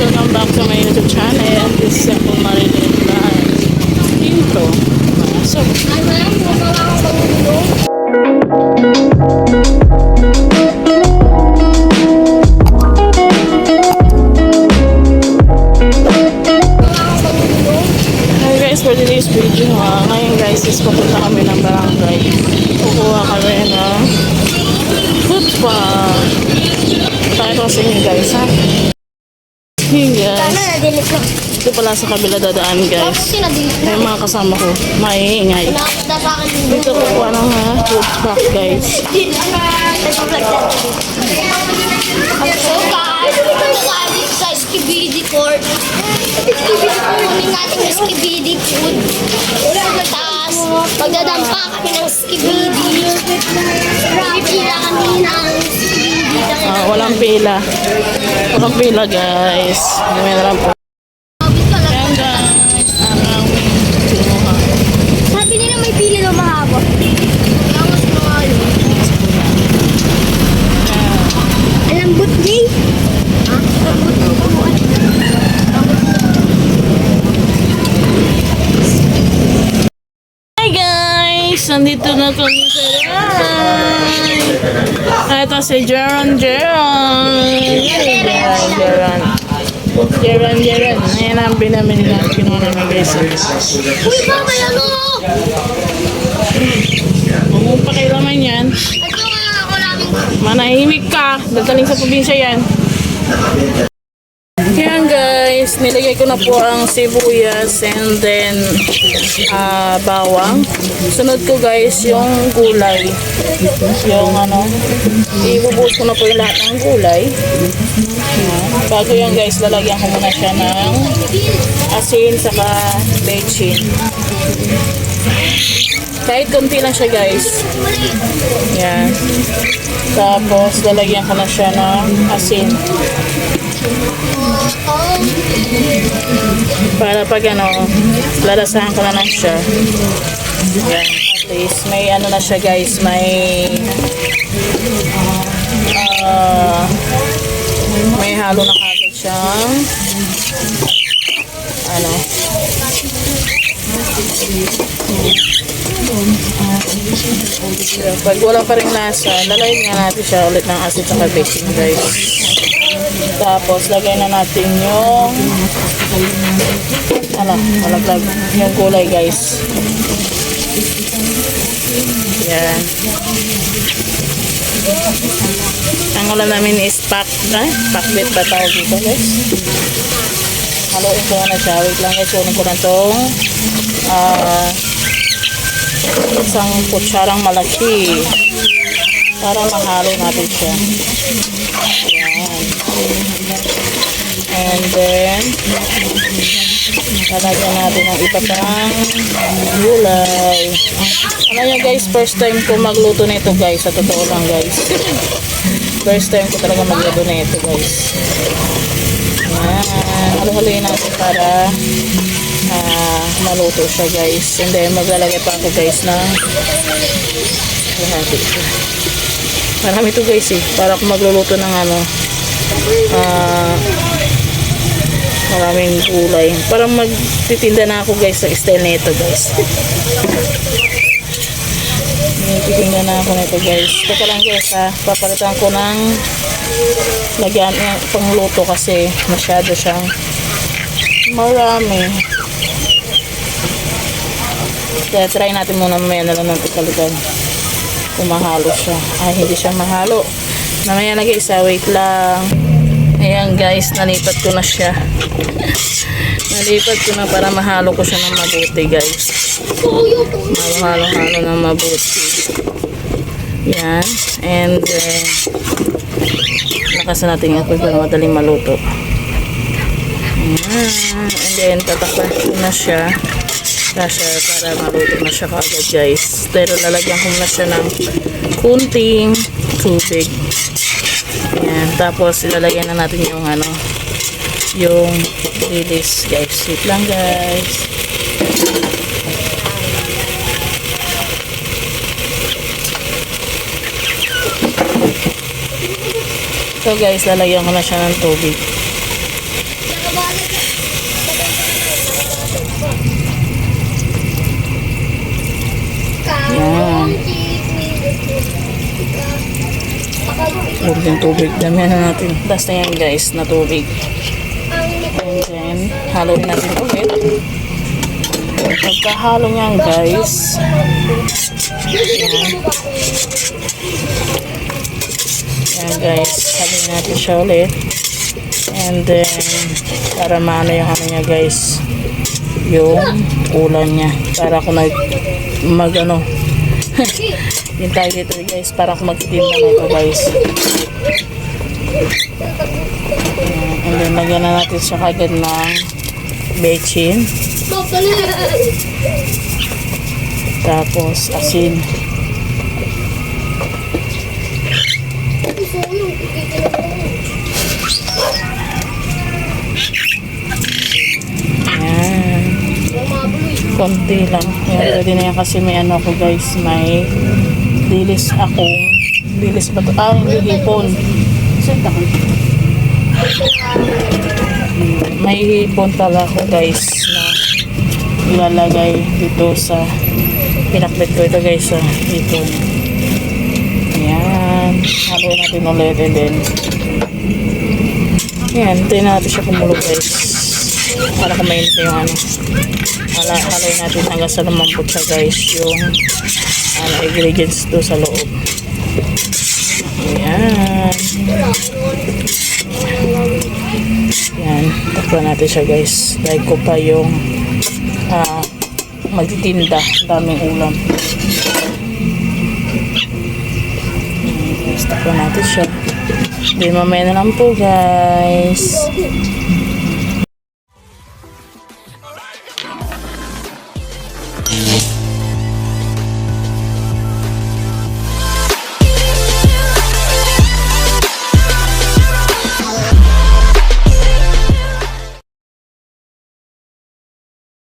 Welcome back to my YouTube channel. This is ako Marilyn Vlogs. Intro. So, hi guys, for today's video ngayon guys is pupunta kami ng barangay. Kukuha kami ng food bag. Tayo ko sa inyo guys ha. Hey guys, ito pala sa kabila dadaan guys. May mga kasama ko, maiingay. Dito kukuha ng food bag guys. So guys, pupunta tayo dito sa Skibidi Court. Kunin natin yung Skibidi food. Tapos, magdadampa kami ng Skibidi. Pipila kami ng Skibidi. Walang pila. Walang pila guys. May nalang po. Ayan guys, ang aming kinuha. Sabi nila may pila na mahaba. Tapos mahal. Alambot day. Hi guys! Nandito na kami sa Rai. Ito si Jeron. Jeron. Ayan ang binamili na kinuha namin guys. Uy, mama, ano? Huwag pa kailangan yan. Ito nga ako namin. Manahimik ka. Dadaling sa probinsya yan. Yan guys, nilagay ko na po ang sibuyas and then bawang. Sunod ko guys yung gulay. Yung ibubuhos ko na po yung lahat ng gulay. Bago yan guys, lalagyan ko muna siya ng asin saka bechin. Kahit konti lang siya guys. Yan. Tapos lalagyan ko na siya ng asin. Para pag lalasahan ko na lang siya. Yan. At least may na siya guys, may halo na kagad siyang pag wala pa rin lasa, lalagyan nga natin siya ulit ng asin sa baking guys. Tapos lagay na natin yung malaglag yung gulay guys. Yan. Ang ulam namin is pakbet ba tawag dito guys. Haluin ko na siya. Wait lang guys, kunin ko na itong isang kutsarang malaki para mahalo natin siya. Yan. And then lalagyan natin ang iba pang gulay. Alam nyo guys, first time ko magluto nito guys, sa totoo lang guys. First time ko talaga magluto nito guys. Yan. Halo-haloyin natin para maluto siya guys. And then maglalagay pa ako guys ng marami ito guys para ako magluluto ng maraming gulay. Parang magtitinda na ako guys sa style nito guys. Magtitinda na ako nito guys. Teka lang guys papalitan ko ng lagyan pangluto kasi masyado siyang marami. Kaya try natin muna mamaya na lang ng ikalitan kung mahalo siya. Hindi siya mahalo. Mamaya na guys wait lang. Ayan guys, nalipat ko na siya. Nalipat ko na para mahalo ko siya ng mabuti guys. Mahalo-halo ng mabuti. Yan. And lakasan natin yung apoy para madaling maluto. Ayan. And then tatakpan ko na siya. Para maluto na siya kaagad guys. Pero lalagyan ko na siya ng kunting tubig. Ayan, tapos ilalagyan na natin yung yung release guys. Wait lang guys. So guys, lalagyan ko na siya ng tubig. Yan. Huwag yung tubig. Damihan na natin. Tapos na yan guys, na tubig. And then, haluin natin ulit. Pagkahalo niyan guys, yan guys, haluin natin siya ulit. And then, para maano yung ano niya guys, yung ulam niya. Para kung mag ano, yung tawag dito guys, para kung magtitinda na ito guys. And then, lagyan na natin siya kagad ng bechin. Tapos, asin. Yan. Konti lang. Yan, pwede na yan kasi may ano ako guys, may dilis akong, dilis ba ito? Ah, hindi hipon. May hipon pala ako guys na ilalagay dito sa pinakbit ko ito guys sa hipon. Yan. Haluin natin ulit and then yan, tayo natin siya kumulo guys. Para kumain pa yung ano. Haluin natin hanggang sa lumambot siya guys yung ano, ingredients do sa loob. Yan. Yan. Takpan natin siya guys. Like ko pa yung magtitinda. Daming ulam. Takpan natin siya. Then mamaya na lang po guys.